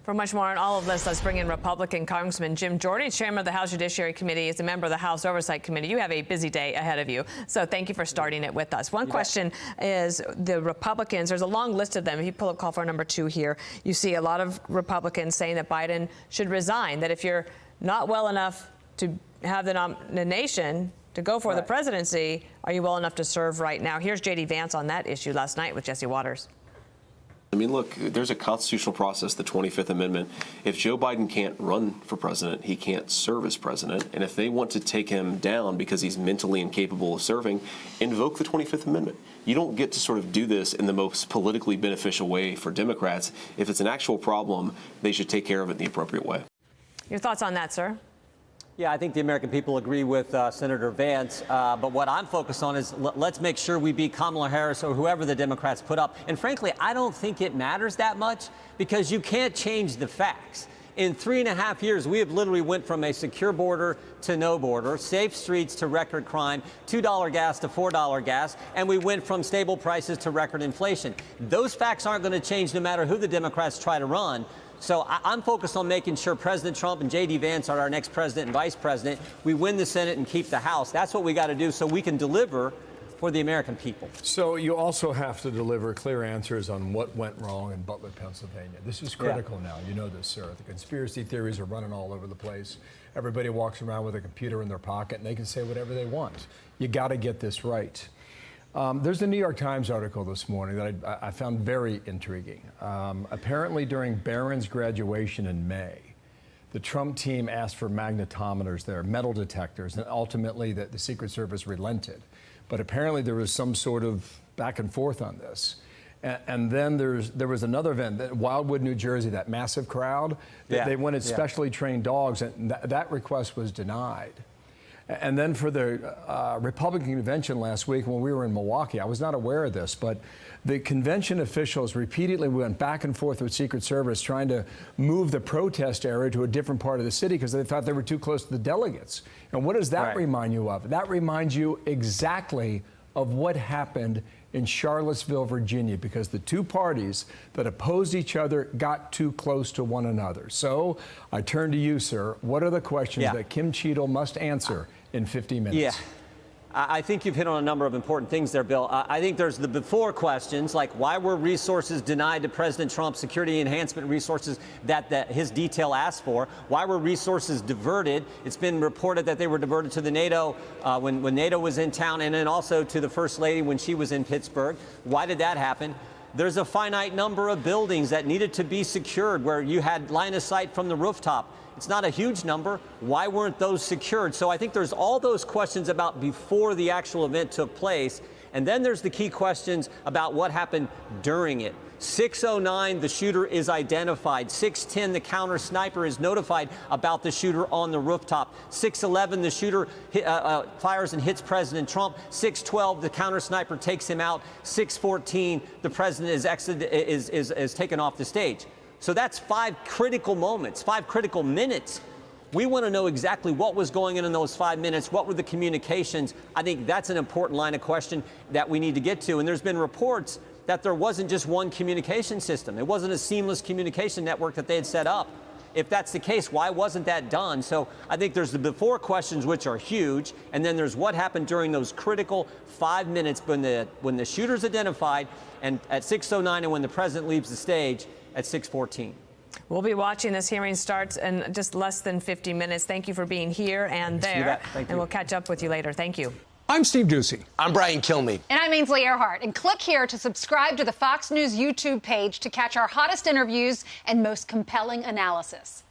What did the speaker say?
For much more on all of this, let's bring in Republican Congressman Jim Jordan, chairman of the House Judiciary Committee, is a member of the House Oversight Committee. You have a busy day ahead of you, so thank you for starting it with us. One question is the Republicans, there's a long list of them. If you pull up call for number 2 here, you see a lot of Republicans saying that Biden should resign, that if you're not well enough to have the nomination to go for the presidency, are you well enough to serve right now? Here's J.D. Vance on that issue last night with Jesse Waters. I mean, look, there's a constitutional process, the 25th Amendment. If Joe Biden can't run for president, he can't serve as president. And if they want to take him down because he's mentally incapable of serving, invoke the 25th Amendment. You don't get to sort of do this in the most politically beneficial way for Democrats. If it's an actual problem, they should take care of it in the appropriate way. Your thoughts on that, sir? Yeah, I think the American people agree with Senator Vance. But what I'm focused on is let's make sure we beat Kamala Harris or whoever the Democrats put up. And frankly, I don't think it matters that much because you can't change the facts. In 3.5 years, we have literally went from a secure border to no border, safe streets to record crime, $2 gas to $4 gas, and we went from stable prices to record inflation. Those facts aren't going to change no matter who the Democrats try to run. So I'm focused on making sure President Trump and J.D. Vance are our next president and vice president. We win the Senate and keep the House. That's what we got to do so we can deliver for the American people. So you also have to deliver clear answers on what went wrong in Butler, Pennsylvania. This is critical now. You know this, sir. The conspiracy theories are running all over the place. Everybody walks around with a computer in their pocket, and they can say whatever they want. You got to get this right. There's a New York Times article this morning that I found very intriguing. Apparently, during Barron's graduation in May, the Trump team asked for magnetometers there, metal detectors, and ultimately the Secret Service relented. But apparently there was some sort of back and forth on this. And then there was another event, Wildwood, New Jersey, that massive crowd. They wanted specially trained dogs, and that request was denied. And then for the Republican convention last week when we were in Milwaukee, I was not aware of this, but the convention officials repeatedly went back and forth with Secret Service trying to move the protest area to a different part of the city because they thought they were too close to the delegates. And what does that remind you of? That reminds you exactly of what happened in Charlottesville, Virginia, because the two parties that opposed each other got too close to one another. So I turn to you, sir. What are the questions that Kim Cheadle must answer in 50 minutes? Yeah. I think you've hit on a number of important things there, Bill. I think there's the before questions, like why were resources denied to President Trump, security enhancement resources that his detail asked for? Why were resources diverted? It's been reported that they were diverted to the NATO when NATO was in town, and then also to the First Lady when she was in Pittsburgh. Why did that happen? There's a finite number of buildings that needed to be secured where you had line of sight from the rooftop. It's not a huge number. Why weren't those secured? So I think there's all those questions about before the actual event took place. And then there's the key questions about what happened during it. 6:09, the shooter is identified. 6:10, the counter sniper is notified about the shooter on the rooftop. 6:11, the shooter fires and hits President Trump. 6:12, the counter sniper takes him out. 6:14, the president is taken off the stage. So that's 5 critical moments, 5 critical minutes. We want to know exactly what was going on in those 5 minutes. What were the communications? I think that's an important line of question that we need to get to. And there's been reports that there wasn't just one communication system. It wasn't a seamless communication network that they had set up. If that's the case, why wasn't that done? So I think there's the before questions, which are huge, and then there's what happened during those critical 5 minutes when the shooter's identified, and at 6:09, and when the president leaves the stage at 6:14. We'll be watching. This hearing starts in just less than 50 minutes. Thank you for being here and there. Thank you. And we'll catch up with you later. Thank you. I'm Steve Ducey. I'm Brian Kilmeade. And I'm Ainsley Earhart. And click here to subscribe to the Fox News YouTube page to catch our hottest interviews and most compelling analysis.